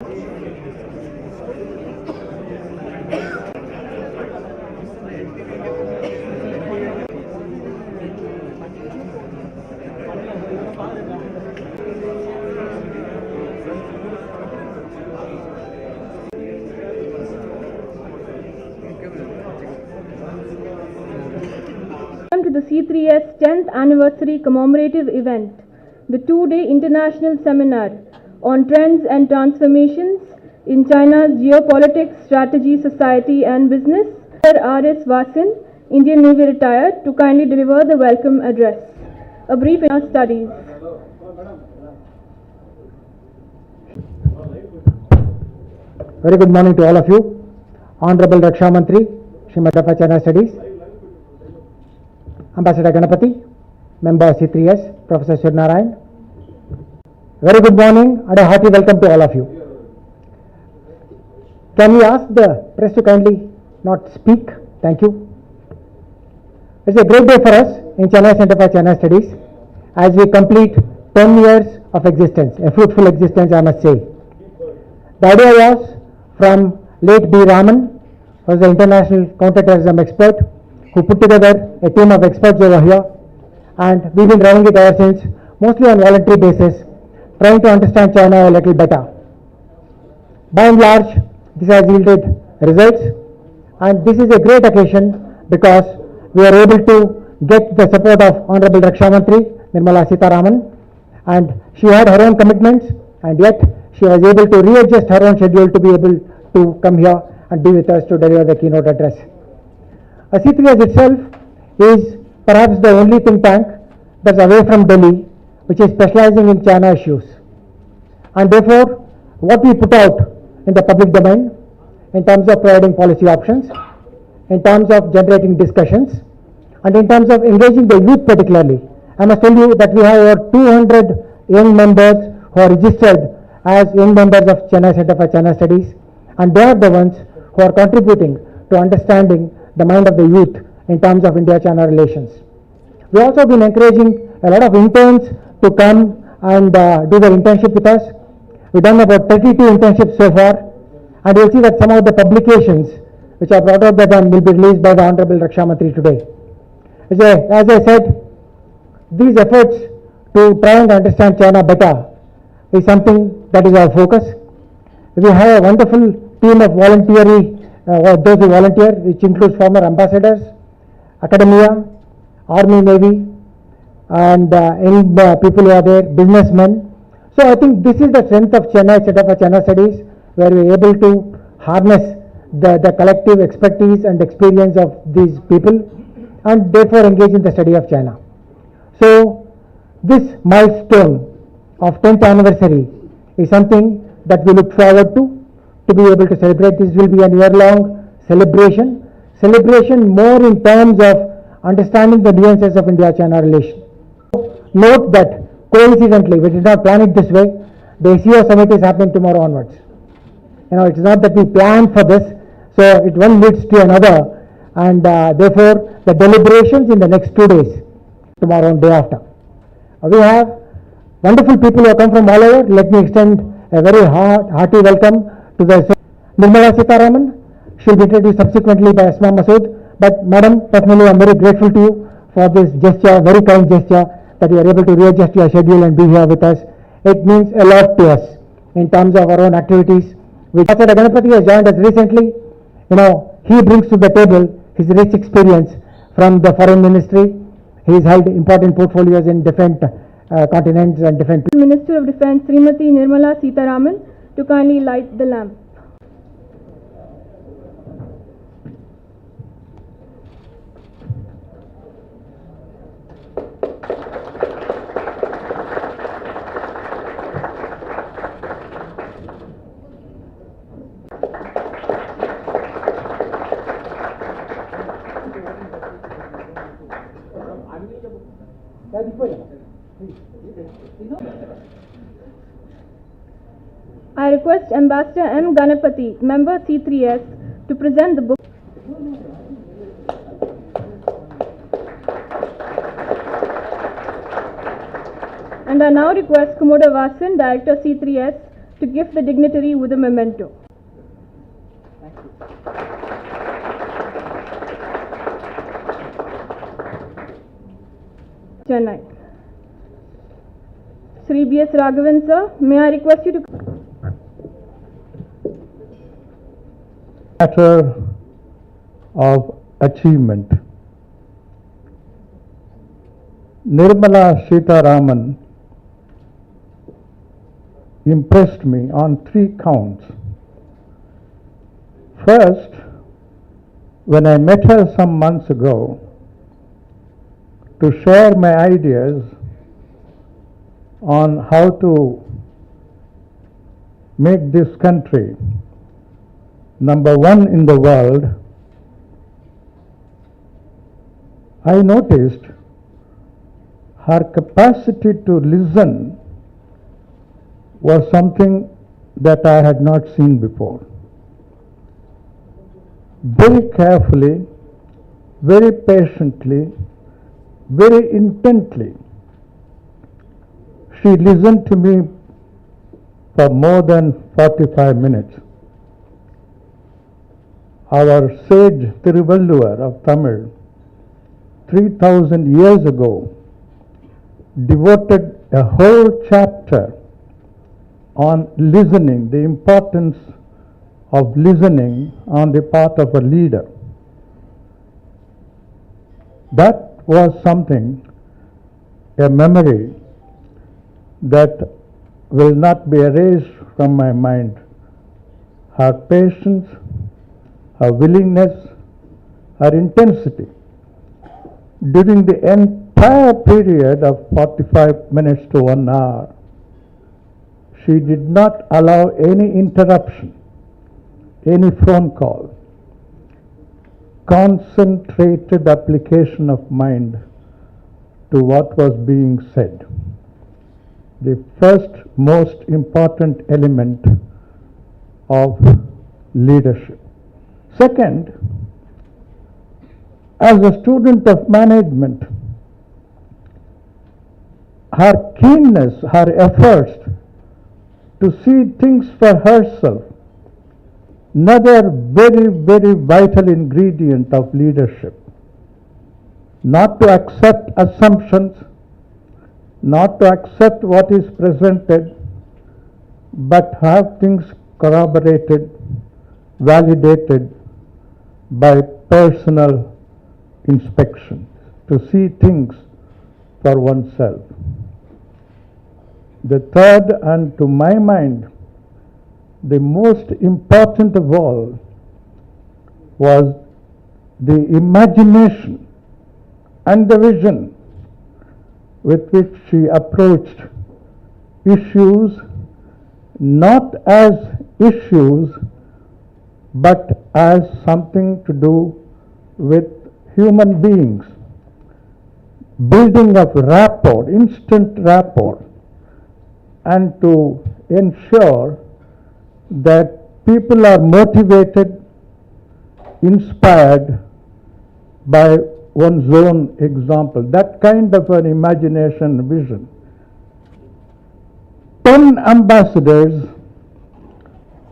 To the C3S 10th anniversary commemorative event, the two-day international seminar on trends and transformations in China's geopolitics, strategy, society and business. Sir R.S. Vasin, Indian Navy retired, to kindly deliver the welcome address. A brief in our studies. Very good morning to all of you. Honorable Raksha Mantri, Srimati of China Studies, Ambassador Ganapati, Member C3S, Professor Surnarayan. Very good morning and a hearty welcome to all of you. Can we ask the press to kindly not speak? Thank you. It's a great day for us in Chennai Center for China Studies as we complete 10 years of existence, a fruitful existence I must say. The idea was from late B. Raman, who was the international counter-terrorism expert, who put together a team of experts over here, and we've been running it ever since, mostly on voluntary basis, trying to understand China a little better. By and large, this has yielded results, and this is a great occasion because we are able to get the support of Honorable Raksha Mantri, Nirmala Sitharaman, and she had her own commitments, and yet she was able to readjust her own schedule to be able to come here and be with us to deliver the keynote address. C3S itself is perhaps the only think tank that's away from Delhi, which is specializing in China issues. And therefore, what we put out in the public domain, in terms of providing policy options, in terms of generating discussions, and in terms of engaging the youth particularly. I must tell you that we have over 200 young members who are registered as young members of Chennai Center for China Studies, and they are the ones who are contributing to understanding the mind of the youth in terms of India-China relations. We also been encouraging a lot of interns to come and do their internship with us. We've done about 32 internships so far, and you'll see that some of the publications which are brought out by them will be released by the Honorable Raksha Mantri today. As I said, these efforts to try and understand China better is something that is our focus. We have a wonderful team of those who volunteer, which includes former ambassadors, academia, army, navy, and young people who are there, businessmen. So I think this is the strength of Chennai Center for China Studies, where we are able to harness the collective expertise and experience of these people, and therefore engage in the study of China. So this milestone of 10th anniversary is something that we look forward to be able to celebrate. This will be a year-long celebration more in terms of understanding the nuances of India-China relation. Note that coincidentally, we did not plan it this way, the ACO summit is happening tomorrow onwards. It's not that we planned for this, so one leads to another, and therefore the deliberations in the next 2 days, tomorrow and day after. We have wonderful people who have come from all over. Let me extend a very hearty welcome to the Nirmala Sitharaman. She will be introduced subsequently by Asma Masood. But Madam, personally I am very grateful to you for this gesture, very kind gesture, that you are able to readjust your schedule and be here with us. It means a lot to us in terms of our own activities. Ambassador Ganapati has joined us recently. He brings to the table his rich experience from the foreign ministry. He has held important portfolios in different continents and different. Minister of Defence Srimati Nirmala Sitharaman to kindly light the lamp. I request Ambassador M. Ganapati, Member C3S, to present the book. And I now request Commodore Vasin, Director C3S, to gift the dignitary with a memento. Chennai. Sri B.S. Raghavan sir, may I request you to... Matter of achievement. Nirmala Sitaraman impressed me on 3 counts. First, when I met her some months ago to share my ideas on how to make this country #1 in the world, I noticed her capacity to listen was something that I had not seen before. Very carefully, very patiently, very intently, she listened to me for more than 45 minutes. Our sage Thiruvalluvar of Tamil, 3,000 years ago, devoted a whole chapter on listening, the importance of listening on the part of a leader. That was something, a memory that will not be erased from my mind. Her patience, her willingness, her intensity. During the entire period of 45 minutes to 1 hour, she did not allow any interruption, any phone call. Concentrated application of mind to what was being said. The first most important element of leadership. Second, as a student of management, her keenness, her efforts to see things for herself, another very, very vital ingredient of leadership. Not to accept assumptions, not to accept what is presented, but have things corroborated, validated by personal inspection, to see things for oneself. The third, and to my mind, the most important of all, was the imagination and the vision with which she approached issues, not as issues, but as something to do with human beings. Building of rapport, instant rapport, and to ensure that people are motivated, inspired by one's own example. That kind of an imagination and vision. 10 ambassadors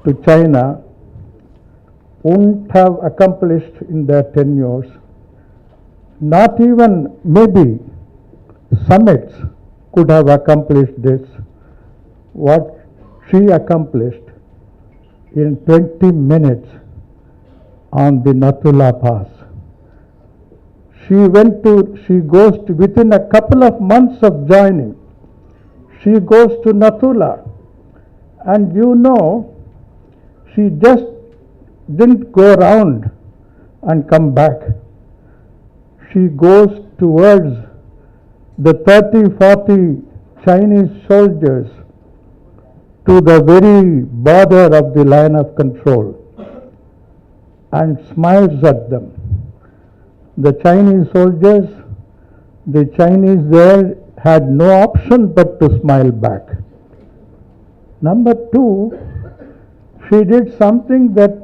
to China wouldn't have accomplished in their tenures. Not even maybe summits could have accomplished this. What she accomplished in 20 minutes on the Nathula Pass. She goes to, within a couple of months of joining, she goes to Nathula, and she just didn't go around and come back. She goes towards the 30-40 Chinese soldiers to the very border of the line of control and smiles at them. The Chinese soldiers, the Chinese there had no option but to smile back. Number 2, she did something that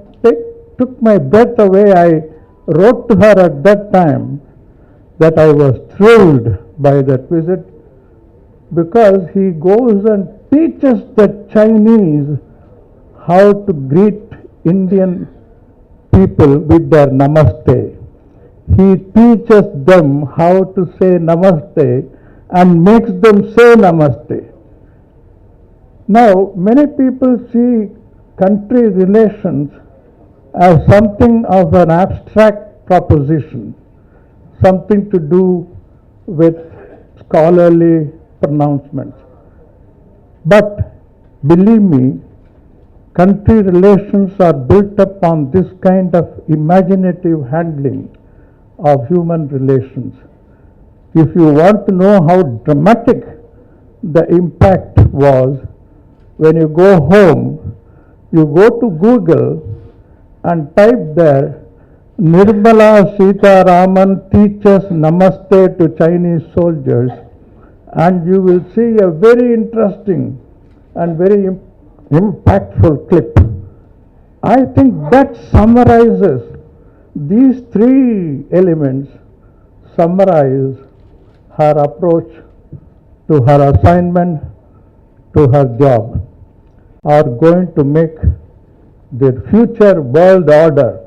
took my breath away. I wrote to her at that time that I was thrilled by that visit, because he goes and teaches the Chinese how to greet Indian people with their namaste. He teaches them how to say namaste and makes them say namaste. Now, many people see country relations as something of an abstract proposition, something to do with scholarly pronouncements. But believe me, country relations are built upon this kind of imaginative handling of human relations. If you want to know how dramatic the impact was, when you go home, you go to Google and type there, Nirmala Sita Raman teaches Namaste to Chinese soldiers, and you will see a very interesting and very impactful clip. I think that summarizes these three elements, summarize her approach to her assignment, to her job, are going to make the future world order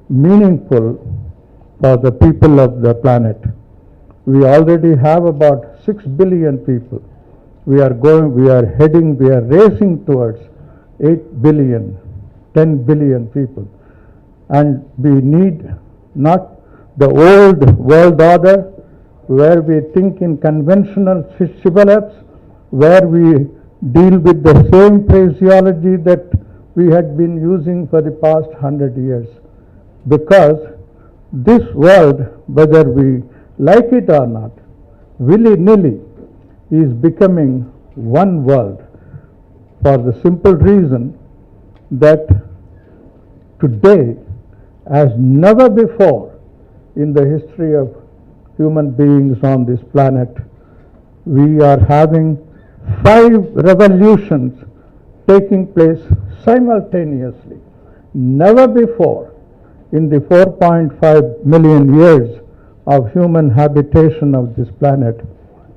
meaningful for the people of the planet. We already have about 6 billion people. We are racing towards 8 billion, 10 billion people. And we need not the old world order where we think in conventional shibboleths, where we deal with the same phraseology that we had been using for the past 100 years. Because this world, whether we like it or not, willy-nilly is becoming one world, for the simple reason that today, as never before in the history of human beings on this planet, we are having 5 revolutions taking place simultaneously. Never before in the 4.5 million years of human habitation of this planet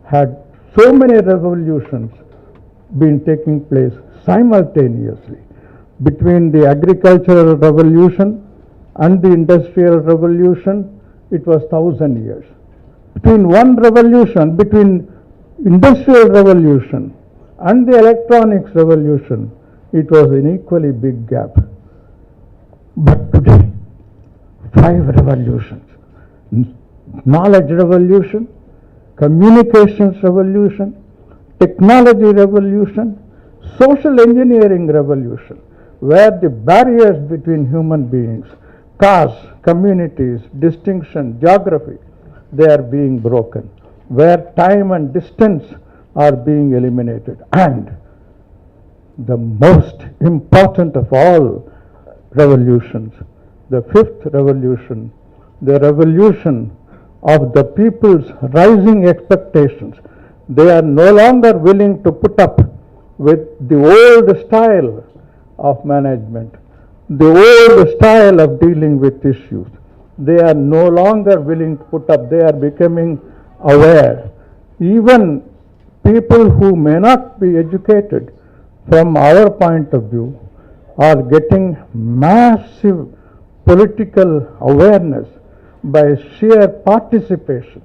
had so many revolutions been taking place simultaneously. Between the agricultural revolution and the industrial revolution, it was 1,000 years. Between one revolution, between industrial revolution and the electronics revolution, it was an equally big gap. But today, 5 revolutions: knowledge revolution, communications revolution, technology revolution, social engineering revolution, where the barriers between human beings, caste, communities, distinction, geography, they are being broken, where time and distance are being eliminated. And the most important of all revolutions, the 5th revolution, the revolution of the people's rising expectations. They are no longer willing to put up with the old style of management, the old style of dealing with issues. They are no longer willing to put up. They are becoming aware. Even people who may not be educated from our point of view are getting massive political awareness by sheer participation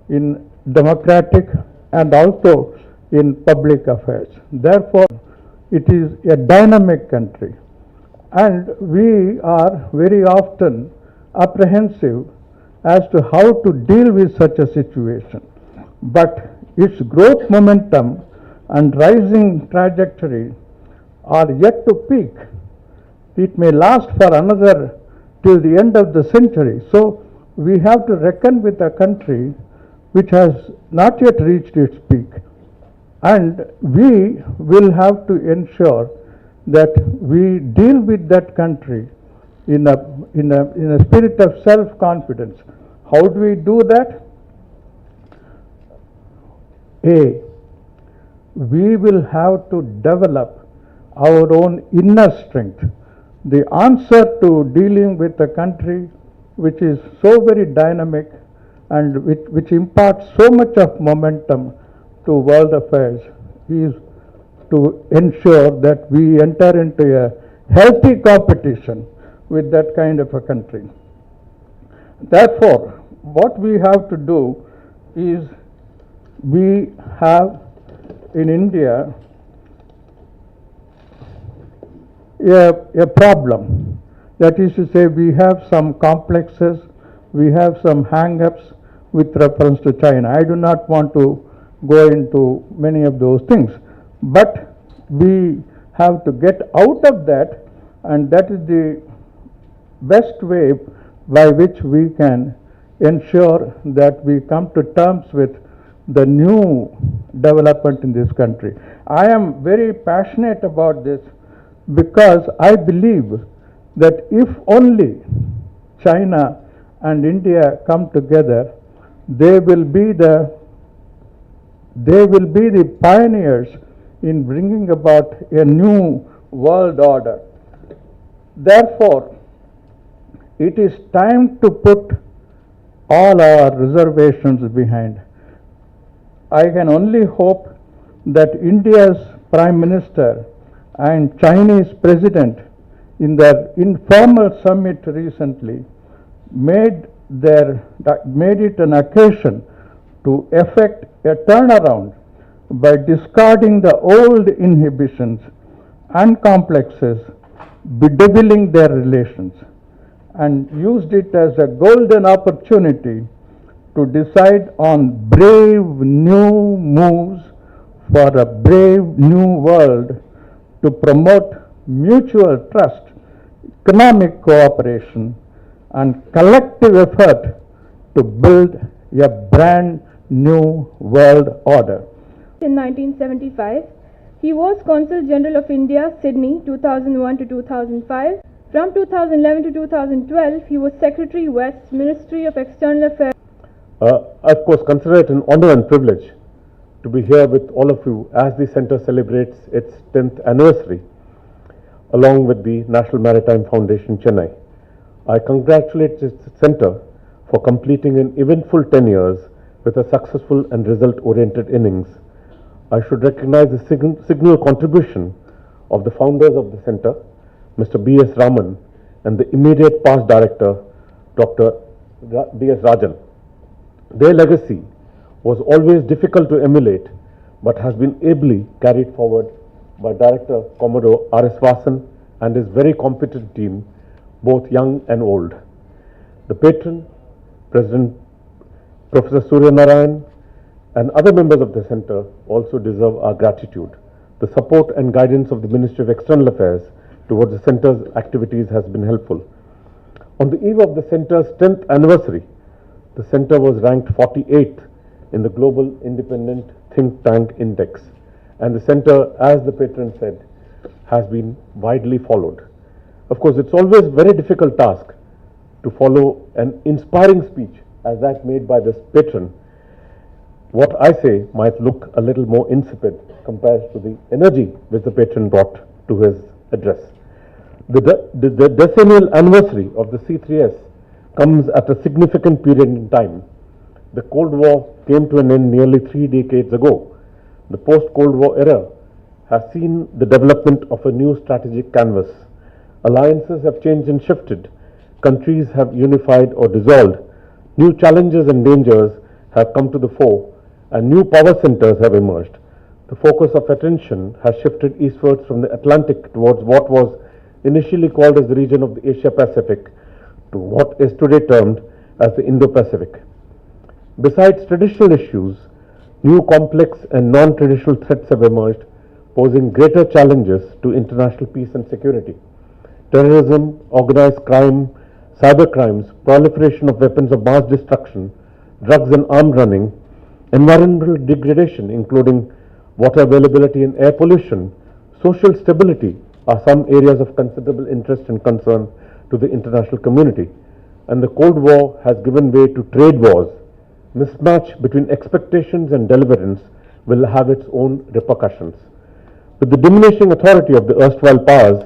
in democratic and also in public affairs. Therefore, it is a dynamic country, and we are very often apprehensive as to how to deal with such a situation. But its growth momentum and rising trajectory are yet to peak. It may last for another till the end of the century. So we have to reckon with a country which has not yet reached its peak. And we will have to ensure that we deal with that country in a spirit of self-confidence. How do we do that? We will have to develop our own inner strength. The answer to dealing with a country which is so very dynamic and which imparts so much of momentum to world affairs is to ensure that we enter into a healthy competition with that kind of a country. Therefore, what we have to do is we have in India a problem. That is to say, we have some complexes, we have some hang-ups with reference to China. I do not want to go into many of those things, but we have to get out of that, and that is the best way by which we can ensure that we come to terms with the new development in this country. I am very passionate about this because I believe that if only China and India come together, they will be the pioneers in bringing about a new world order. Therefore, it is time to put all our reservations behind. I can only hope that India's Prime Minister and Chinese President in their informal summit recently made it an occasion to effect a turnaround by discarding the old inhibitions and complexes bedeviling their relations, and used it as a golden opportunity to decide on brave new moves for a brave new world to promote mutual trust, economic cooperation, and collective effort to build a brand new world order. In 1975, he was Consul General of India, Sydney, 2001 to 2005. From 2011 to 2012, he was Secretary West, Ministry of External Affairs. I of course consider it an honor and privilege to be here with all of you as the Centre celebrates its 10th anniversary along with the National Maritime Foundation, Chennai. I congratulate the Centre for completing an eventful 10 years with a successful and result-oriented innings. I should recognize the signal contribution of the founders of the Centre, Mr. B.S. Raman, and the immediate past director, Dr. D.S. Rajan. Their legacy was always difficult to emulate, but has been ably carried forward by Director Commodore R.S. Vasan and his very competent team, both young and old. The patron, President Professor Surya Narayan, and other members of the Centre also deserve our gratitude. The support and guidance of the Ministry of External Affairs towards the Centre's activities has been helpful. On the eve of the Centre's 10th anniversary, the Centre was ranked 48th in the Global Independent Think Tank Index, and the Centre, as the patron said, has been widely followed. Of course, it's always a very difficult task to follow an inspiring speech as that made by this patron. What I say might look a little more insipid compared to the energy which the patron brought to his address. The decennial anniversary of the C3S comes at a significant period in time. The Cold War came to an end nearly 3 decades ago. The post-Cold War era has seen the development of a new strategic canvas. Alliances have changed and shifted. Countries have unified or dissolved. New challenges and dangers have come to the fore, and new power centers have emerged. The focus of attention has shifted eastwards from the Atlantic towards what was initially called as the region of the Asia-Pacific to what is today termed as the Indo-Pacific. Besides traditional issues, new complex and non-traditional threats have emerged, posing greater challenges to international peace and security. Terrorism, organized crime, cyber crimes, proliferation of weapons of mass destruction, drugs and arm running, environmental degradation including water availability and air pollution, social stability are some areas of considerable interest and concern to the international community. And the Cold War has given way to trade wars. Mismatch between expectations and deliverance will have its own repercussions. With the diminishing authority of the erstwhile powers,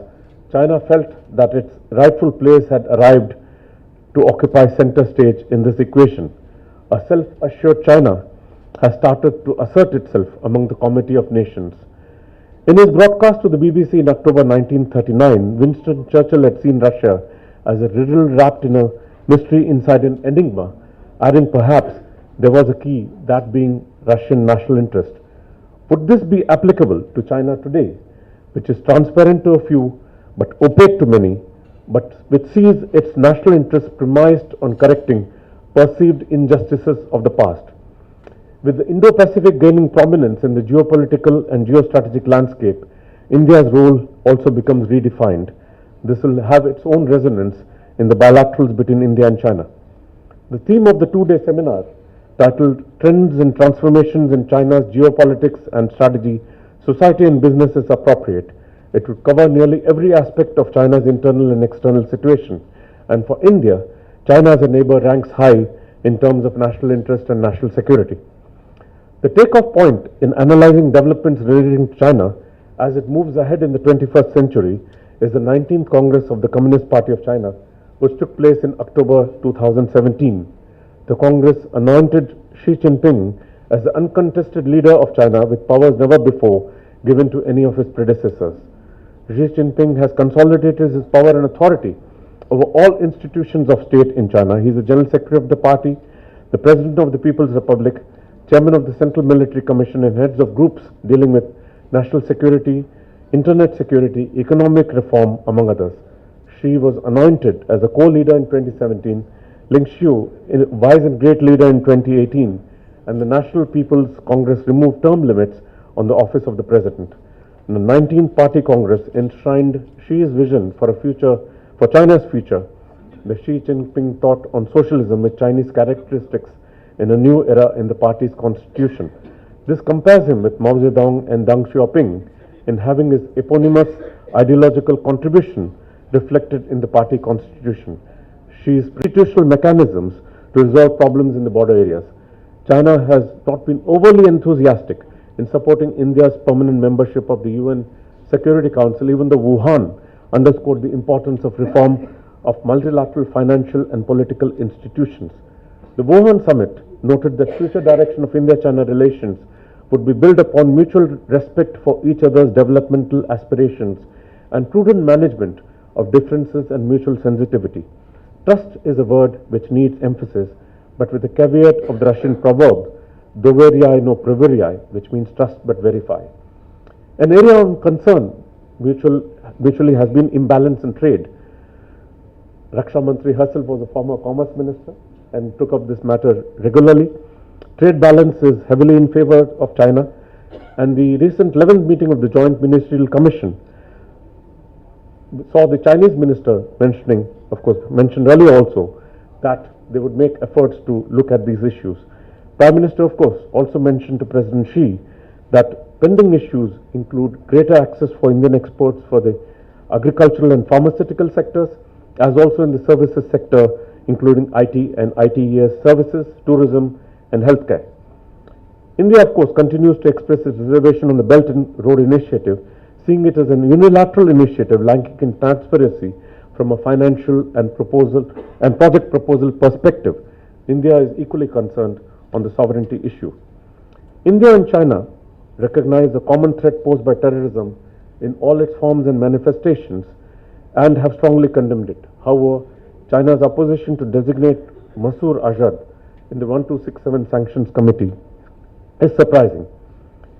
China felt that its rightful place had arrived to occupy center stage in this equation. A self-assured China has started to assert itself among the Committee of Nations. In his broadcast to the BBC in October 1939, Winston Churchill had seen Russia as a riddle wrapped in a mystery inside an enigma, adding perhaps there was a key, that being Russian national interest. Would this be applicable to China today, which is transparent to a few but opaque to many, but which sees its national interests premised on correcting perceived injustices of the past? With the Indo-Pacific gaining prominence in the geopolitical and geostrategic landscape, India's role also becomes redefined. This will have its own resonance in the bilaterals between India and China. The theme of the two-day seminar, titled Trends and Transformations in China's Geopolitics and Strategy, Society and Business, is appropriate. It would cover nearly every aspect of China's internal and external situation. And for India, China as a neighbor ranks high in terms of national interest and national security. The takeoff point in analyzing developments relating to China as it moves ahead in the 21st century is the 19th Congress of the Communist Party of China, which took place in October 2017. The Congress anointed Xi Jinping as the uncontested leader of China with powers never before given to any of his predecessors. Xi Jinping has consolidated his power and authority over all institutions of state in China. He is the General Secretary of the party, the President of the People's Republic, Chairman of the Central Military Commission, and heads of groups dealing with national security, internet security, economic reform, among others. Xi was anointed as a co-leader in 2017, Ling Xiu, vice and great leader in 2018, and the National People's Congress removed term limits on the office of the President. The 19th Party Congress enshrined Xi's vision for China's future, the Xi Jinping thought on socialism with Chinese characteristics in a new era in the party's constitution. This compares him with Mao Zedong and Deng Xiaoping in having his eponymous ideological contribution reflected in the party constitution. Xi's institutional mechanisms to resolve problems in the border areas. China has not been overly enthusiastic in supporting India's permanent membership of the UN Security Council, even though Wuhan underscored the importance of reform of multilateral financial and political institutions. The Wuhan summit noted that future direction of India-China relations would be built upon mutual respect for each other's developmental aspirations and prudent management of differences and mutual sensitivity. Trust is a word which needs emphasis, but with the caveat of the Russian proverb, doveryai no proveryai, which means trust but verify. An area of concern mutually has been imbalance in trade. Raksha Mantri herself was a former commerce minister and took up this matter regularly. Trade balance is heavily in favor of China, and the recent 11th meeting of the Joint Ministerial Commission saw the Chinese minister mentioned earlier also that they would make efforts to look at these issues. Prime Minister, of course, also mentioned to President Xi that pending issues include greater access for Indian exports for the agricultural and pharmaceutical sectors, as also in the services sector, including IT and ITES services, tourism, and healthcare. India, of course, continues to express its reservation on the Belt and Road Initiative, seeing it as an unilateral initiative lacking in transparency from a financial and project proposal perspective. India is equally concerned on the sovereignty issue. India and China recognize the common threat posed by terrorism in all its forms and manifestations and have strongly condemned it. However, China's opposition to designate Masood Azhar in the 1267 Sanctions Committee is surprising.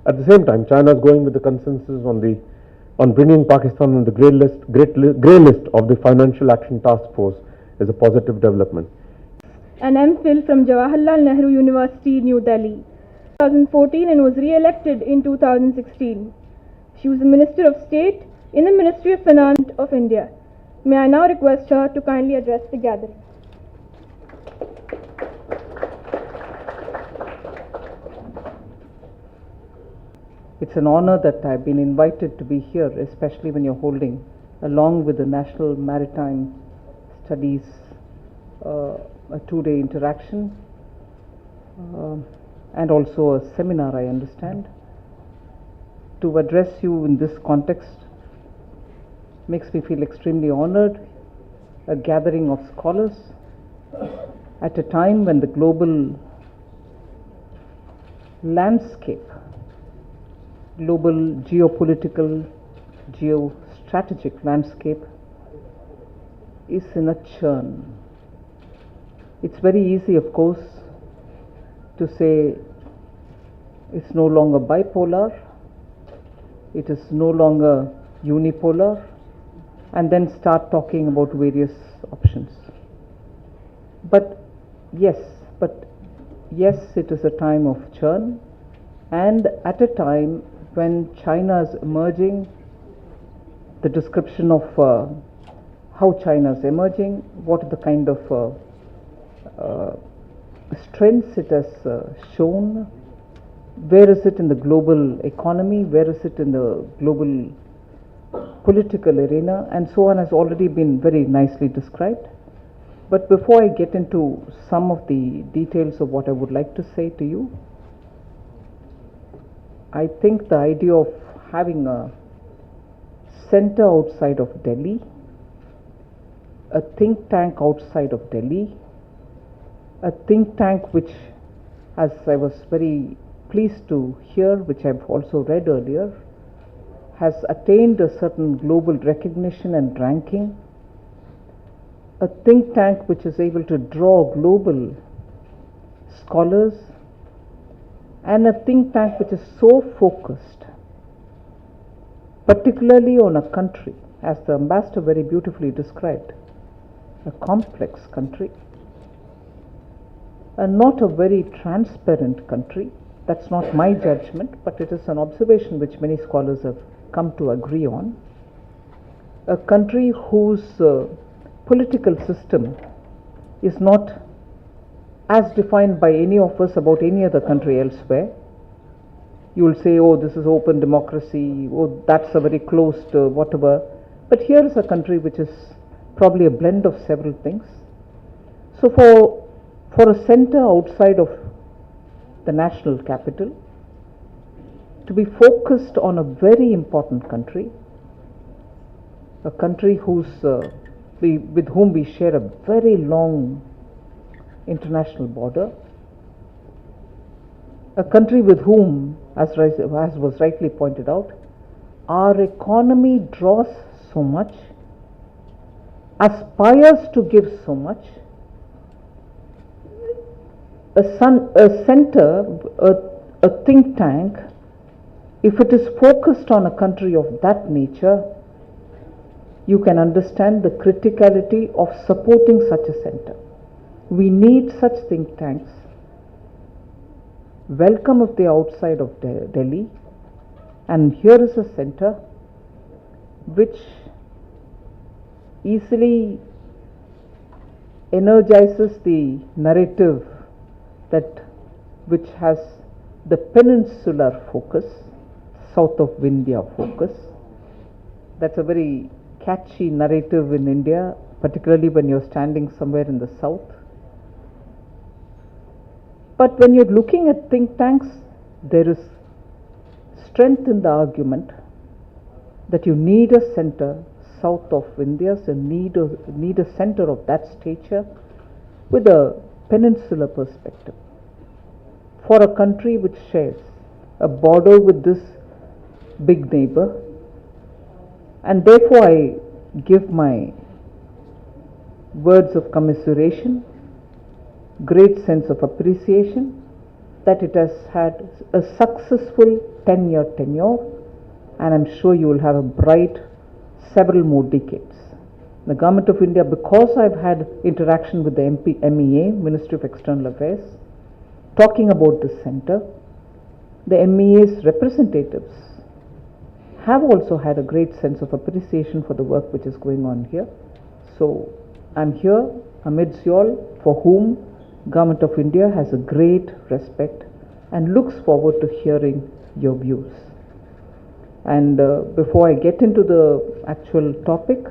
At the same time, China is going with the consensus on bringing Pakistan on the grey list of the Financial Action Task Force is a positive development. An MPhil from Jawaharlal Nehru University, New Delhi, 2014, and was re-elected in 2016. She was a Minister of State in the Ministry of Finance of India. May I now request her to kindly address the gathering. It's an honor that I've been invited to be here, especially when you're holding, along with the National Maritime Studies, a two-day interaction and also a seminar, I understand. To address you in this context makes me feel extremely honored. A gathering of scholars at a time when the global landscape global geopolitical, geostrategic landscape is in a churn. It's very easy, of course, to say it's no longer bipolar, it is no longer unipolar, and then start talking about various options. But yes, it is a time of churn, and at a time when China is emerging, the description of how China is emerging, what are the kind of strengths it has shown, where is it in the global economy, where is it in the global political arena, and so on, has already been very nicely described. But before I get into some of the details of what I would like to say to you, I think the idea of having a center outside of Delhi, a think tank outside of Delhi, a think tank which, as I was very pleased to hear, which I've also read earlier, has attained a certain global recognition and ranking, a think tank which is able to draw global scholars, and a think tank which is so focused, particularly on a country, as the ambassador very beautifully described, a complex country, and not a very transparent country. That's not my judgment, but it is an observation which many scholars have come to agree on. A country whose political system is not as defined by any of us about any other country elsewhere. You will say, oh, this is open democracy, oh, that's a very closed whatever. But here is a country which is probably a blend of several things. So for a center outside of the national capital to be focused on a very important country, a country with whom we share a very long international border, a country with whom, as was rightly pointed out, our economy draws so much, aspires to give so much. A center, a think tank, if it is focused on a country of that nature, you can understand the criticality of supporting such a center. We need such think tanks, welcome if they are outside of Delhi, and here is a center which easily energizes the narrative which has the peninsular focus, south of India focus. That's a very catchy narrative in India, particularly when you're standing somewhere in the south. But when you're looking at think tanks, there is strength in the argument that you need a center south of India, so need a center of that stature with a peninsular perspective for a country which shares a border with this big neighbor. And therefore I give my words of commiseration, great sense of appreciation that it has had a successful 10-year tenure, and I'm sure you will have a bright several more decades. The Government of India, because I've had interaction with the MEA, Ministry of External Affairs, talking about this center, the MEA's representatives have also had a great sense of appreciation for the work which is going on here. So I'm here amidst you all, for whom Government of India has a great respect and looks forward to hearing your views. And before I get into the actual topic,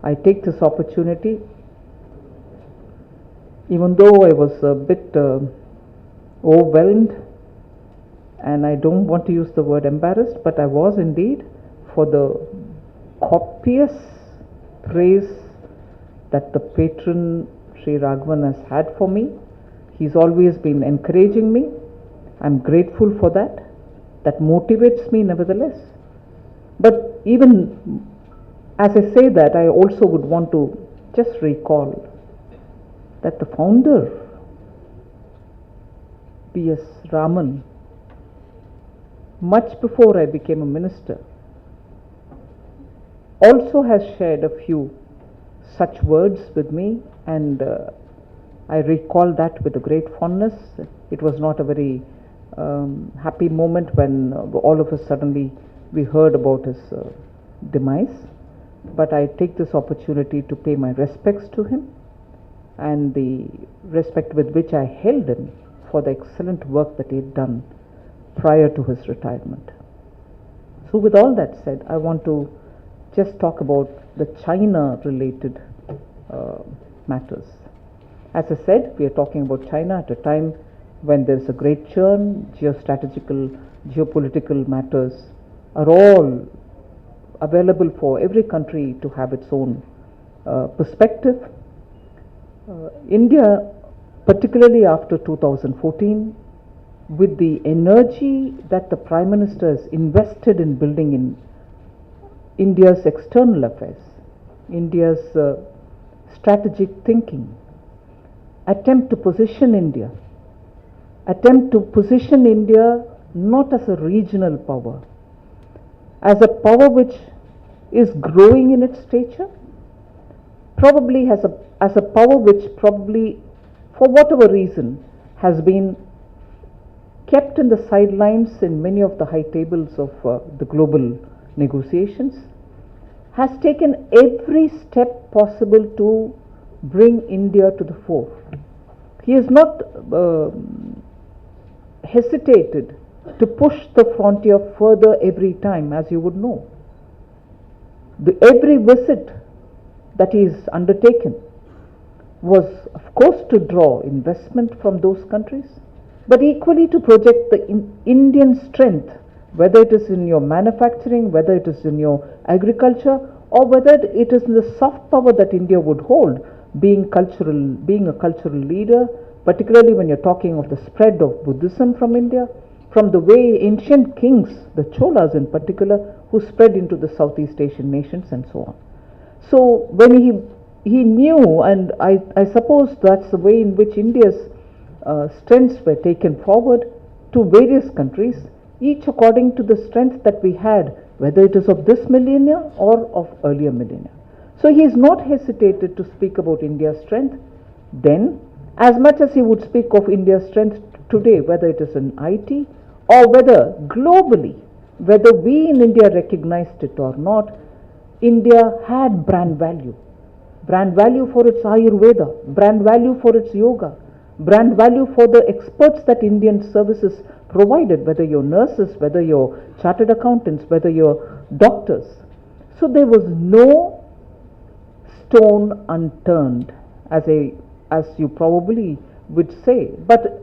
I take this opportunity, even though I was a bit overwhelmed, and I don't want to use the word embarrassed, but I was indeed, for the copious praise that the patron Sri Raghavan has had for me. He's always been encouraging me. I'm grateful for that. that motivates me nevertheless. But even as I say that, I also would want to just recall that the founder, B.S. Raman, much before I became a minister, also has shared a few such words with me, and I recall that with a great fondness. It was not a very happy moment when all of us suddenly we heard about his demise, but I take this opportunity to pay my respects to him and the respect with which I held him for the excellent work that he had done prior to his retirement. So with all that said, I want to just talk about the China related matters. As I said, we are talking about China at a time when there is a great churn. Geopolitical matters are all available for every country to have its own perspective. India, particularly after 2014, with the energy that the Prime Minister has invested in building in India's external affairs, India's strategic thinking, attempt to position India not as a regional power, as a power which is growing in its stature, probably as a power which probably, for whatever reason, has been kept in the sidelines in many of the high tables of the global negotiations, has taken every step possible to bring India to the fore. He has not hesitated to push the frontier further every time, as you would know. Every visit that he has undertaken was, of course, to draw investment from those countries, but equally to project the Indian strength, whether it is in your manufacturing, whether it is in your agriculture, or whether it is in the soft power that India would hold, being a cultural leader, particularly when you're talking of the spread of Buddhism from India, from the way ancient kings, the Cholas in particular, who spread into the Southeast Asian nations and so on. So when he knew, and I suppose that's the way in which India's strengths were taken forward to various countries, each according to the strength that we had, whether it is of this millennia or of earlier millennia. So he has not hesitated to speak about India's strength then, as much as he would speak of India's strength today, whether it is in IT or whether globally, whether we in India recognized it or not, India had brand value for its Ayurveda, brand value for its yoga, brand value for the experts that Indian services provided, whether you're nurses, whether you're chartered accountants, whether you're doctors. So there was no stone unturned, as you probably would say. But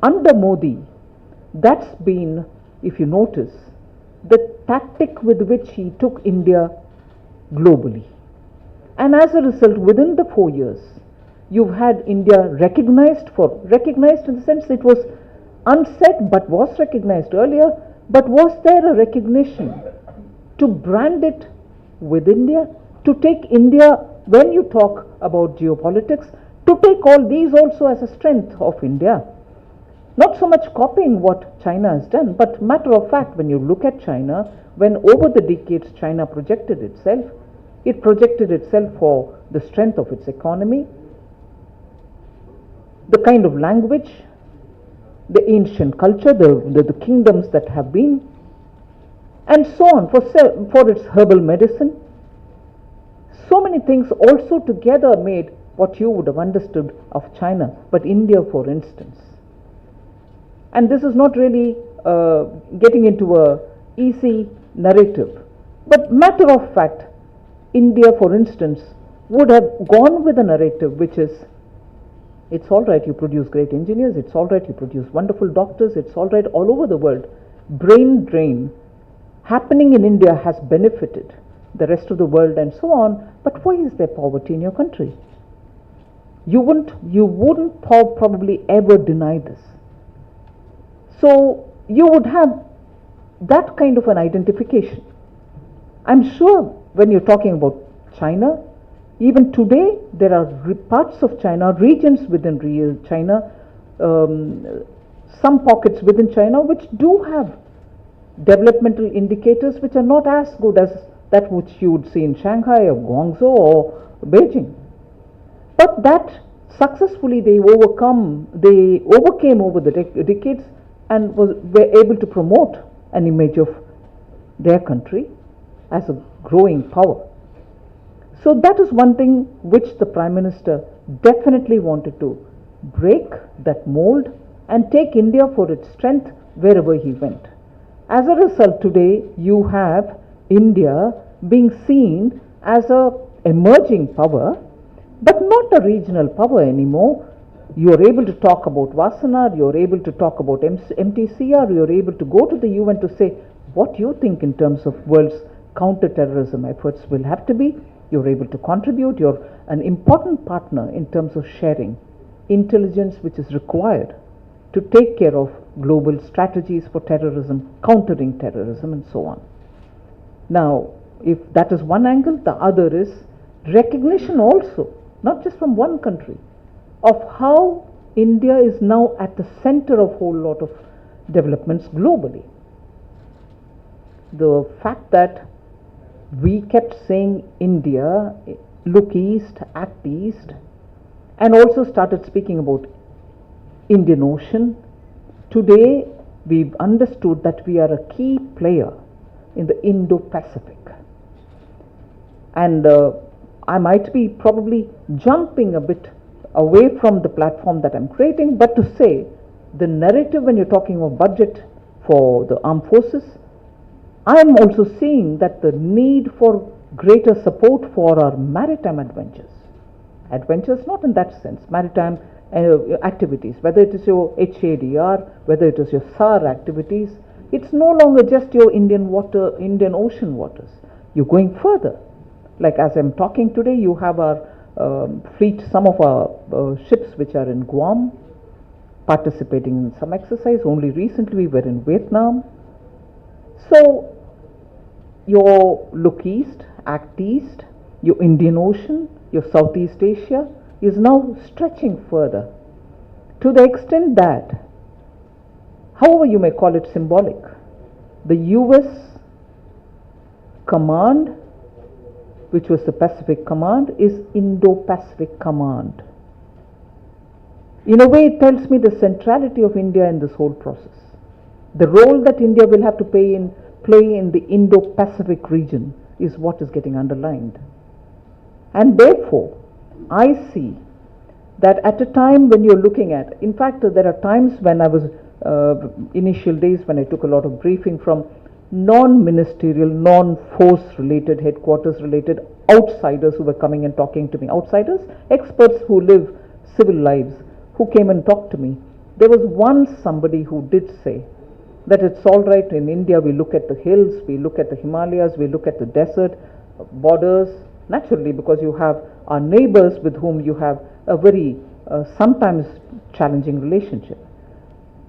under Modi, that's been, if you notice, the tactic with which he took India globally. And as a result, within the 4 years, you've had India recognized in the sense it was unsaid but was recognized earlier, but was there a recognition to brand it with India, to take India, when you talk about geopolitics, to take all these also as a strength of India? Not so much copying what China has done, but matter of fact, when you look at China, when over the decades China projected itself for the strength of its economy, the kind of language, the ancient culture, the kingdoms that have been, and so on, for its herbal medicine. So many things also together made what you would have understood of China, but India, for instance. And this is not really getting into a easy narrative, but matter of fact, India, for instance, would have gone with a narrative which is, it's all right, you produce great engineers, it's all right, you produce wonderful doctors, it's all right, all over the world. Brain drain happening in India has benefited the rest of the world and so on, but why is there poverty in your country? You wouldn't probably ever deny this. So you would have that kind of an identification. I'm sure when you're talking about China, even today there are parts of China, regions within China, some pockets within China which do have developmental indicators which are not as good as that which you would see in Shanghai or Guangzhou or Beijing. But that successfully they overcame over the decades and were able to promote an image of their country as a growing power. So that is one thing which the Prime Minister definitely wanted to break that mold and take India for its strength wherever he went. As a result, today you have India being seen as a emerging power, but not a regional power anymore. You are able to talk about Wassenaar, you are able to talk about MTCR, you are able to go to the UN to say what you think in terms of world's counter-terrorism efforts will have to be. You're able to contribute, you're an important partner in terms of sharing intelligence which is required to take care of global strategies for terrorism, countering terrorism and so on. Now, if that is one angle, the other is recognition also, not just from one country, of how India is now at the center of a whole lot of developments globally. The fact that we kept saying India, look east, act east, and also started speaking about Indian Ocean. Today we've understood that we are a key player in the Indo-Pacific. And I might be probably jumping a bit away from the platform that I'm creating, but to say the narrative when you're talking of budget for the armed forces, I'm also seeing that the need for greater support for our maritime adventures not in that sense, maritime activities, whether it is your HADR, whether it is your SAR activities, it's no longer just your Indian Ocean waters. You're going further. Like as I'm talking today, you have our fleet, some of our ships which are in Guam, participating in some exercise. Only recently we were in Vietnam. So your look east, act east, your Indian Ocean, your Southeast Asia is now stretching further to the extent that, however you may call it symbolic, the US command, which was the Pacific Command, is Indo-Pacific Command. In a way, it tells me the centrality of India in this whole process. The role that India will have to play in the Indo-Pacific region is what is getting underlined. And therefore, I see that at a time when you're looking at, in fact, there are times when I was, initial days when I took a lot of briefing from non-ministerial, non-force related, headquarters related outsiders who were coming and talking to me. Outsiders, experts who live civil lives, who came and talked to me. There was once somebody who did say that it's all right in India, we look at the hills, we look at the Himalayas, we look at the desert borders, naturally because you have our neighbors with whom you have a very sometimes challenging relationship.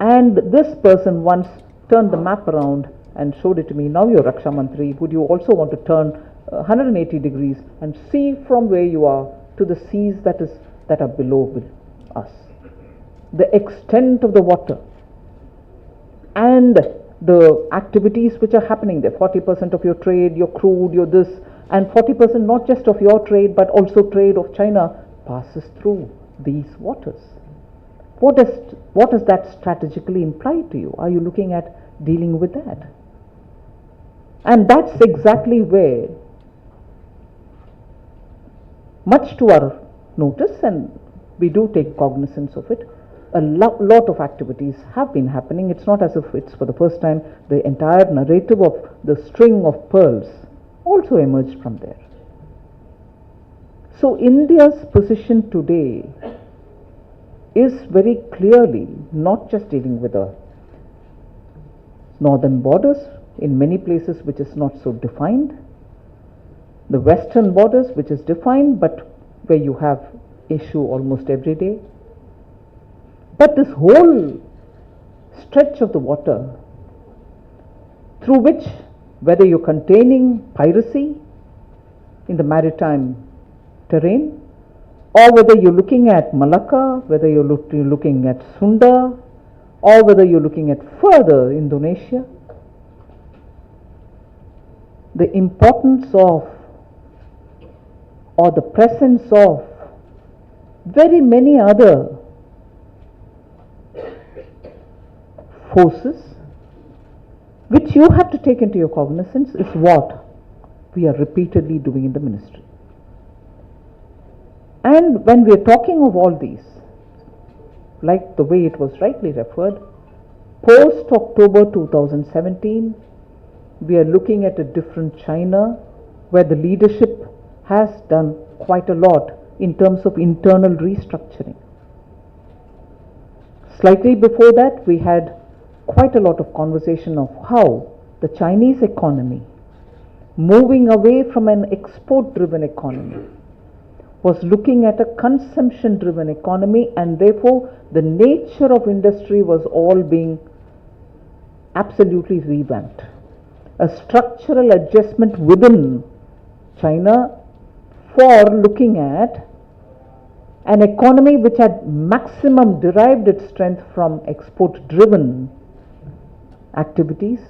And this person once turned the map around and showed it to me. Now you're Raksha Mantri, would you also want to turn 180 degrees and see from where you are to the seas that are below us, the extent of the water and the activities which are happening there. 40% of your trade, your crude, your this, and 40% not just of your trade but also trade of China passes through these waters. What does that strategically imply to you? Are you looking at dealing with that? And that's exactly where, much to our notice, and we do take cognizance of it, a lot of activities have been happening. It's not as if it's for the first time. The entire narrative of the string of pearls also emerged from there. So India's position today is very clearly not just dealing with the northern borders, in many places which is not so defined, the western borders which is defined but where you have issue almost every day, but this whole stretch of the water through which, whether you're containing piracy in the maritime terrain, or whether you're looking at Malacca, whether you're looking at Sunda, or whether you're looking at further Indonesia, the importance of or the presence of very many other forces which you have to take into your cognizance is what we are repeatedly doing in the ministry. And when we are talking of all these, like the way it was rightly referred, post October 2017, we are looking at a different China where the leadership has done quite a lot in terms of internal restructuring. Slightly before that, we had quite a lot of conversation of how the Chinese economy, moving away from an export-driven economy, was looking at a consumption-driven economy, and therefore the nature of industry was all being absolutely revamped. A structural adjustment within China for looking at an economy which had maximum derived its strength from export-driven activities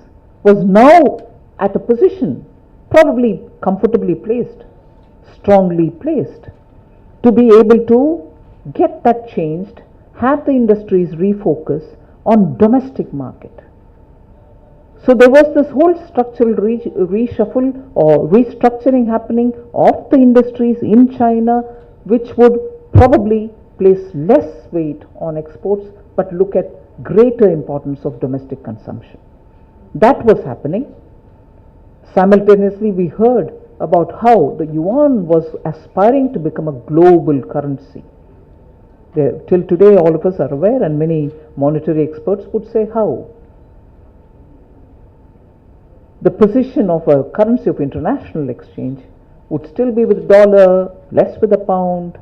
was now at a position, probably comfortably placed, strongly placed, to be able to get that changed, have the industries refocus on domestic market. So there was this whole structural reshuffle or restructuring happening of the industries in China, which would probably place less weight on exports but look at greater importance of domestic consumption. That was happening. Simultaneously, we heard about how the yuan was aspiring to become a global currency. Till today, all of us are aware, and many monetary experts would say how. The position of a currency of international exchange would still be with the dollar, less with the pound.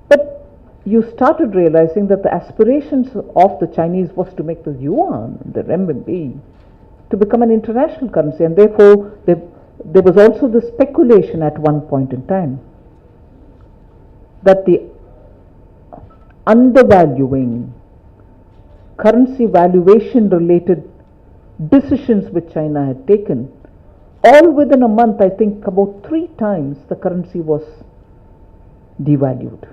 But you started realizing that the aspirations of the Chinese was to make the yuan, the renminbi, to become an international currency, and therefore there was also the speculation at one point in time that the undervaluing currency valuation related decisions which China had taken, all within a month, I think about 3 times the currency was devalued.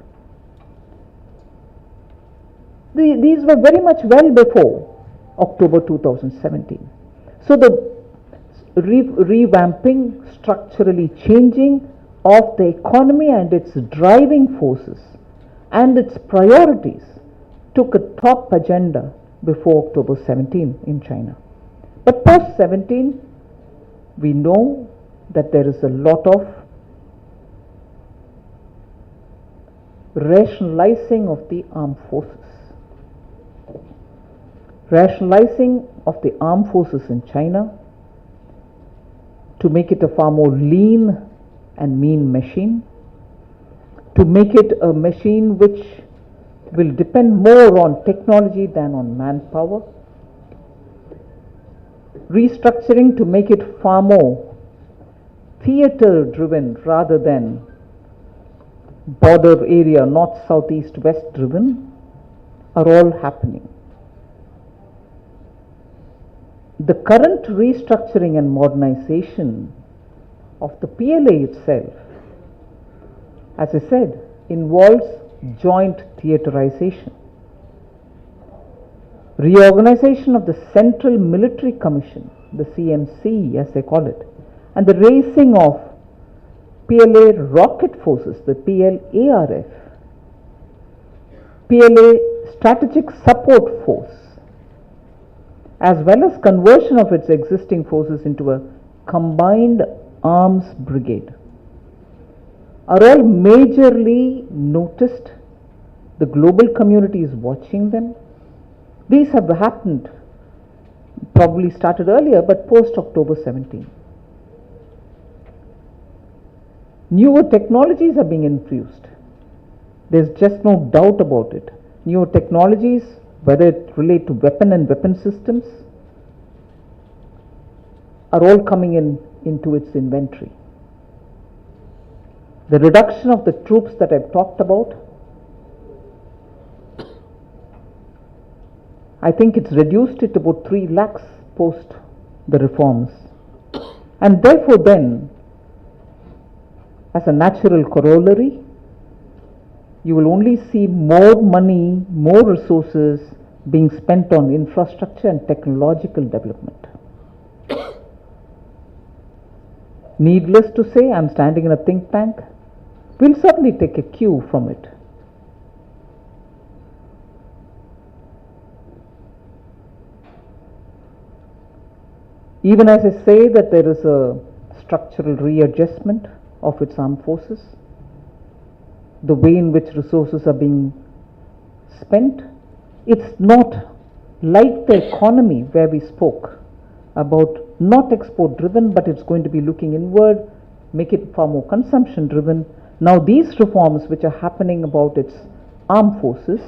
These were very much well before October 2017. So the revamping, structurally changing of the economy and its driving forces and its priorities took a top agenda before October 17 in China. But post 17, we know that there is a lot of rationalizing of the armed forces. Rationalizing of the armed forces in China to make it a far more lean and mean machine, to make it a machine which will depend more on technology than on manpower, restructuring to make it far more theater driven rather than border area north, south, east, west driven, are all happening. The current restructuring and modernization of the PLA itself, as I said, involves joint theaterization, reorganization of the Central Military Commission, the CMC as they call it, and the raising of PLA rocket forces, the PLARF, PLA Strategic Support Force, as well as conversion of its existing forces into a combined arms brigade, are all majorly noticed. The global community is watching them. These have happened, probably started earlier, but post October 17. Newer technologies are being infused. There's just no doubt about it. Newer technologies, whether it relate to weapon and weapon systems, are all coming into its inventory. The reduction of the troops that I've talked about, I think it's reduced it to about 3 lakhs post the reforms. And therefore then, as a natural corollary, you will only see more money, more resources being spent on infrastructure and technological development. Needless to say, I'm standing in a think tank. We'll certainly take a cue from it. Even as I say that there is a structural readjustment of its armed forces, the way in which resources are being spent, it's not like the economy where we spoke about not export driven, but it's going to be looking inward, make it far more consumption driven. Now these reforms which are happening about its armed forces,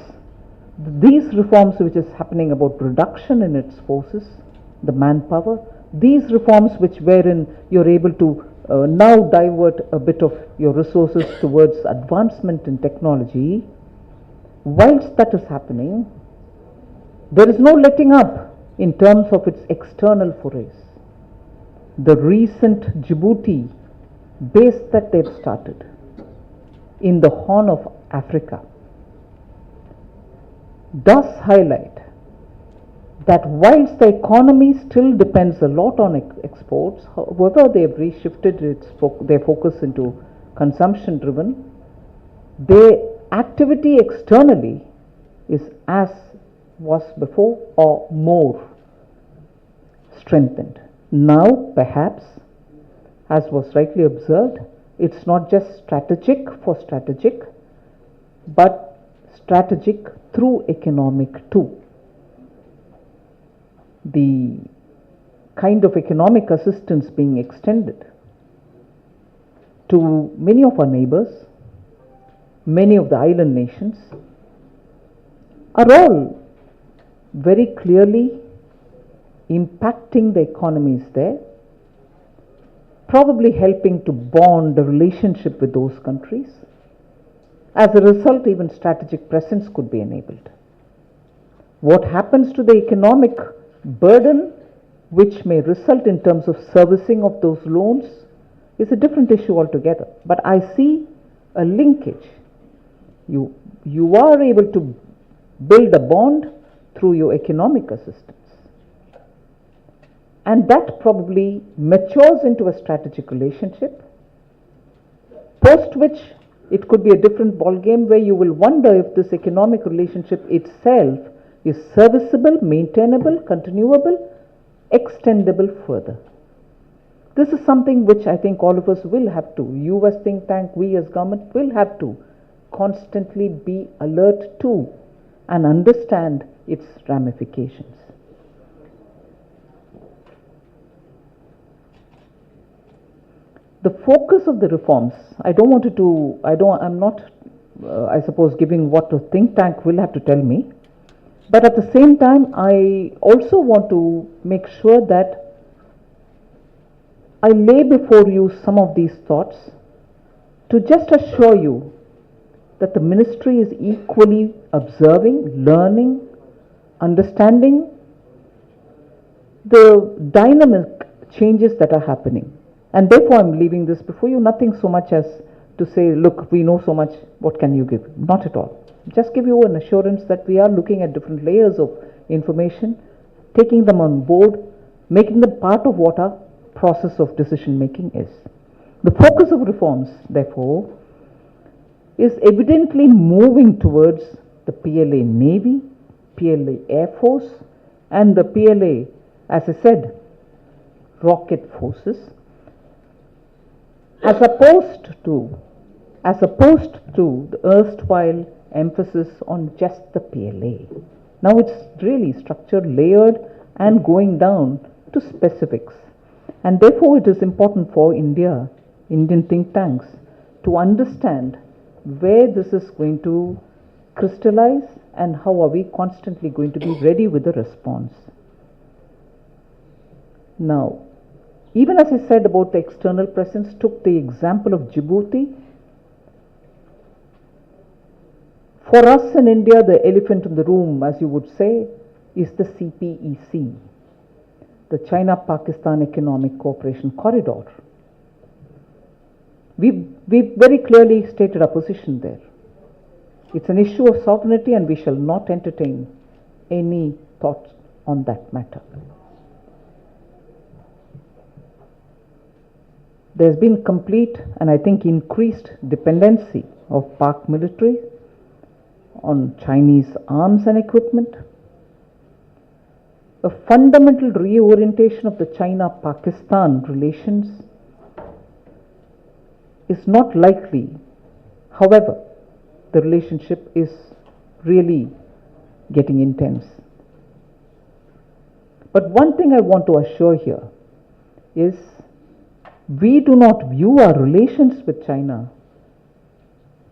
these reforms which is happening about reduction in its forces, the manpower, these reforms which wherein you're able to now divert a bit of your resources towards advancement in technology, whilst that is happening, there is no letting up in terms of its external forays. The recent Djibouti base that they've started in the Horn of Africa does highlight that whilst the economy still depends a lot on exports, however they have reshifted their focus into consumption driven, their activity externally is as was before or more strengthened. Now perhaps, as was rightly observed, it's not just strategic for strategic, but strategic through economic too. The kind of economic assistance being extended to many of our neighbors, many of the island nations, are all very clearly impacting the economies there, probably helping to bond the relationship with those countries. As a result, even strategic presence could be enabled. What happens to the economic burden which may result in terms of servicing of those loans is a different issue altogether. But I see a linkage. You are able to build a bond through your economic assistance. And that probably matures into a strategic relationship, post which it could be a different ballgame where you will wonder if this economic relationship itself is serviceable, maintainable, continuable, extendable further. This is something which I think all of us will have to, you as think tank, we as government will have to constantly be alert to and understand its ramifications. The focus of the reforms, I'm not, I suppose, giving what the think tank will have to tell me, but at the same time, I also want to make sure that I lay before you some of these thoughts to just assure you that the ministry is equally observing, learning, understanding the dynamic changes that are happening. And therefore, I'm leaving this before you, nothing so much as to say, look, we know so much, what can you give? Not at all. Just give you an assurance that we are looking at different layers of information, taking them on board, making them part of what our process of decision making is. The focus of reforms, therefore, is evidently moving towards the PLA Navy, PLA Air Force, and the PLA, as I said, rocket forces, as opposed to the erstwhile emphasis on just the PLA. Now it's really structured, layered, and going down to specifics. And therefore it is important for Indian think tanks to understand where this is going to crystallize and how are we constantly going to be ready with the response. Now, even as I said about the external presence, took the example of Djibouti. For us in India, the elephant in the room, as you would say, is the CPEC, the China-Pakistan Economic Cooperation Corridor. We very clearly stated our position there. It's an issue of sovereignty and we shall not entertain any thoughts on that matter. There's been complete and I think increased dependency of Pak military on Chinese arms and equipment. A fundamental reorientation of the China-Pakistan relations is not likely. However, the relationship is really getting intense. But one thing I want to assure here is we do not view our relations with China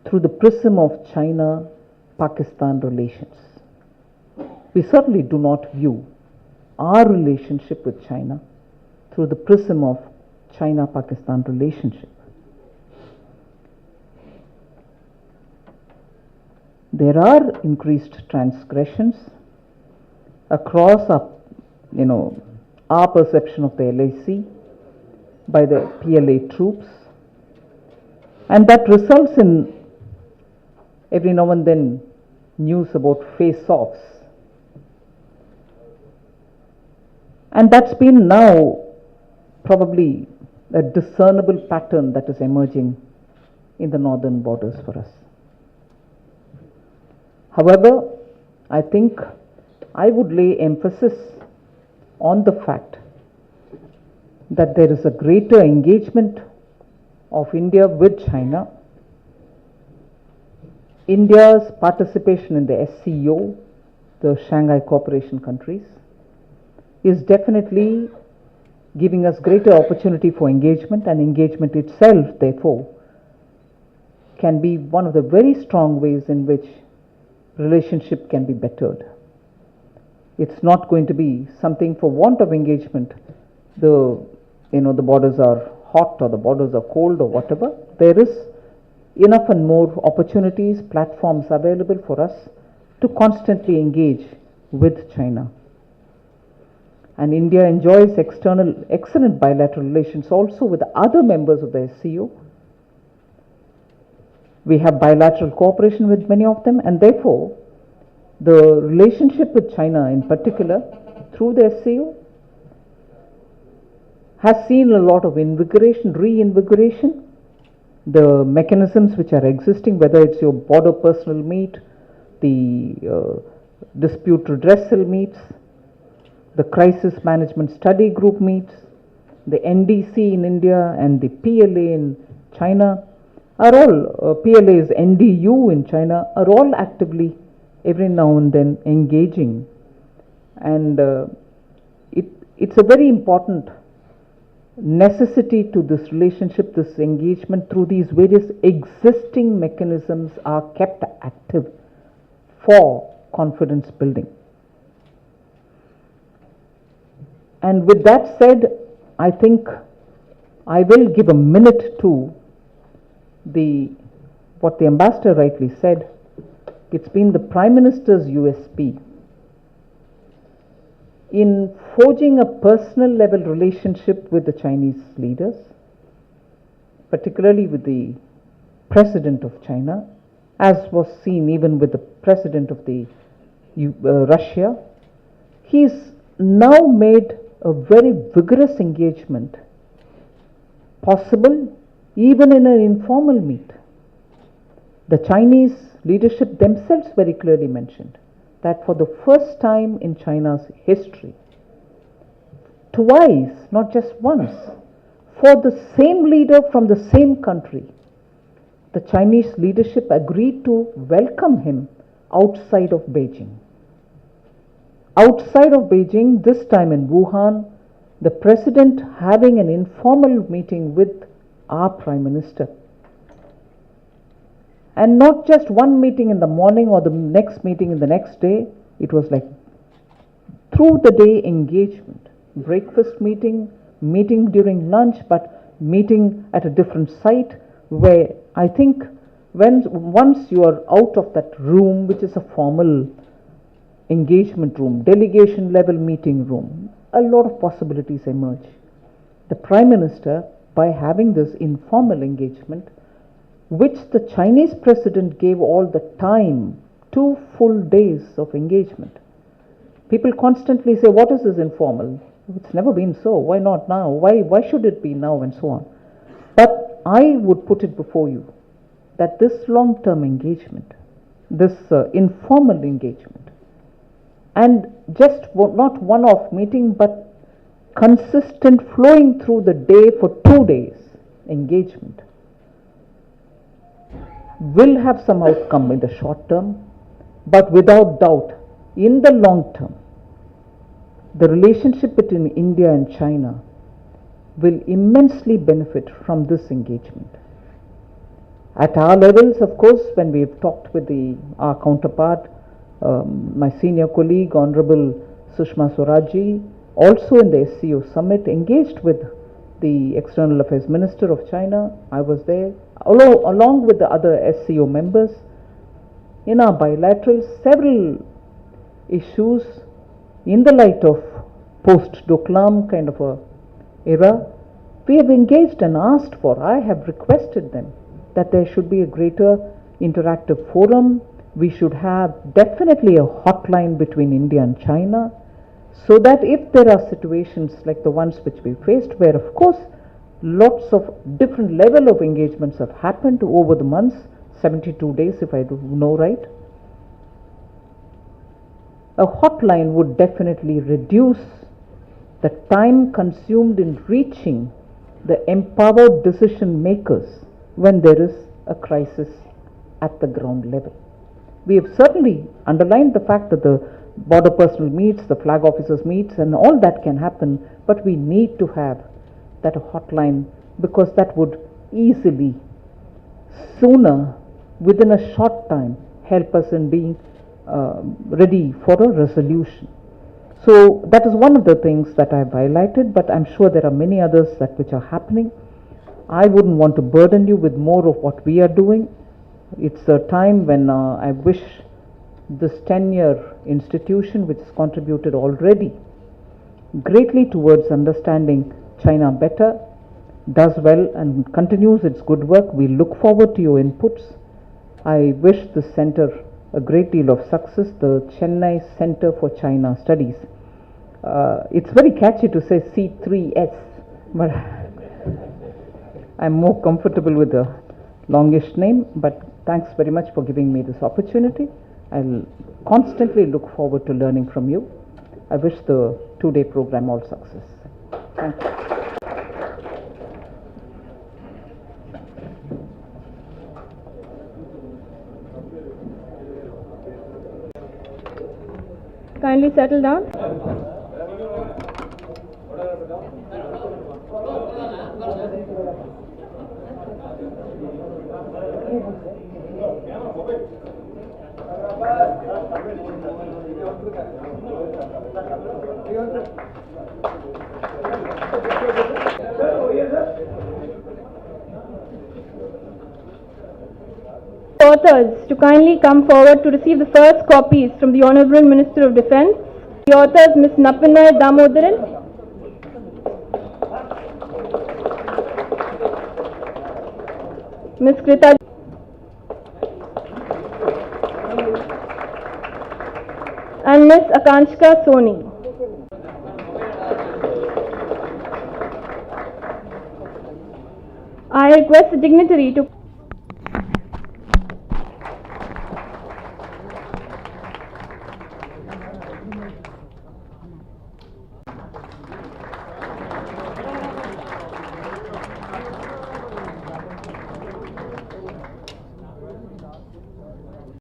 through the prism of China-Pakistan relations. We certainly do not view our relationship with China through the prism of China-Pakistan relationship. There are increased transgressions across our perception of the LAC by the PLA troops, and that results in every now and then news about face-offs. And that's been now probably a discernible pattern that is emerging in the northern borders for us. However, I think I would lay emphasis on the fact that there is a greater engagement of India with China. India's participation in the SCO, the Shanghai Cooperation countries, is definitely giving us greater opportunity for engagement, and engagement itself, therefore, can be one of the very strong ways in which relationship can be bettered. It's not going to be something for want of engagement. The borders are hot or the borders are cold or whatever. There is enough and more opportunities, platforms available for us to constantly engage with China. And India enjoys excellent bilateral relations also with other members of the SCO. We have bilateral cooperation with many of them, and therefore the relationship with China in particular through the SCO has seen a lot of reinvigoration. The mechanisms which are existing, whether it's your border personal meet, the dispute redressal meets, the crisis management study group meets, the NDC in India and the PLA in China are all, PLA's NDU in China are all actively every now and then engaging. And it's a very important necessity to this relationship, this engagement through these various existing mechanisms are kept active for confidence building. And with that said, I think I will give a minute to what the ambassador rightly said. It's been the Prime Minister's USP in forging a personal level relationship with the Chinese leaders, particularly with the President of China, as was seen even with the President of Russia. He's now made a very vigorous engagement possible even in an informal meet. The Chinese leadership themselves very clearly mentioned that for the first time in China's history, twice, not just once, for the same leader from the same country, the Chinese leadership agreed to welcome him outside of Beijing. Outside of Beijing, this time in Wuhan, the President having an informal meeting with our Prime Minister. And not just one meeting in the morning or the next meeting in the next day, it was like through the day engagement, breakfast meeting, meeting during lunch, but meeting at a different site, where I think once you are out of that room, which is a formal engagement room, delegation level meeting room, a lot of possibilities emerge. The Prime Minister, by having this informal engagement, which the Chinese President gave all the time, 2 full days of engagement. People constantly say, what is this informal? It's never been so. Why not now? Why should it be now, and so on? But I would put it before you that this long-term engagement, this informal engagement, and just not one-off meeting, but consistent flowing through the day for 2 days engagement, will have some outcome in the short term, but without doubt, in the long term, the relationship between India and China will immensely benefit from this engagement. At our levels, of course, when we've talked with our counterpart, my senior colleague, Honorable Sushma Swaraj, also in the SCO summit, engaged with the External Affairs Minister of China. I was there, along with the other SCO members. In our bilaterals, several issues in the light of post-Doklam kind of a era, we have engaged and asked for. I have requested them that there should be a greater interactive forum. We should have definitely a hotline between India and China, so that if there are situations like the ones which we faced, where of course lots of different level of engagements have happened over the months, 72 days if I do know right, a hotline would definitely reduce the time consumed in reaching the empowered decision makers when there is a crisis at the ground level. We have certainly underlined the fact that the border personnel meets, the flag officers meets, and all that can happen, but we need to have that hotline, because that would easily, sooner, within a short time, help us in being ready for a resolution. So that is one of the things that I have highlighted, but I'm sure there are many others which are happening. I wouldn't want to burden you with more of what we are doing. It's a time when I wish this 10-year institution, which has contributed already greatly towards understanding China better, does well and continues its good work. We look forward to your inputs. I wish the center a great deal of success, the Chennai Center for China Studies. It's very catchy to say C3S, but I'm more comfortable with the longish name. But thanks very much for giving me this opportunity. I'll constantly look forward to learning from you. I wish the 2-day program all success. Thank you. Kindly settle down. Authors to kindly come forward to receive the first copies from the Honorable Minister of Defence. The authors, Ms. Nappinai Damodaran, Ms. Krita, and Ms. Akanshka Soni. I request the dignitary to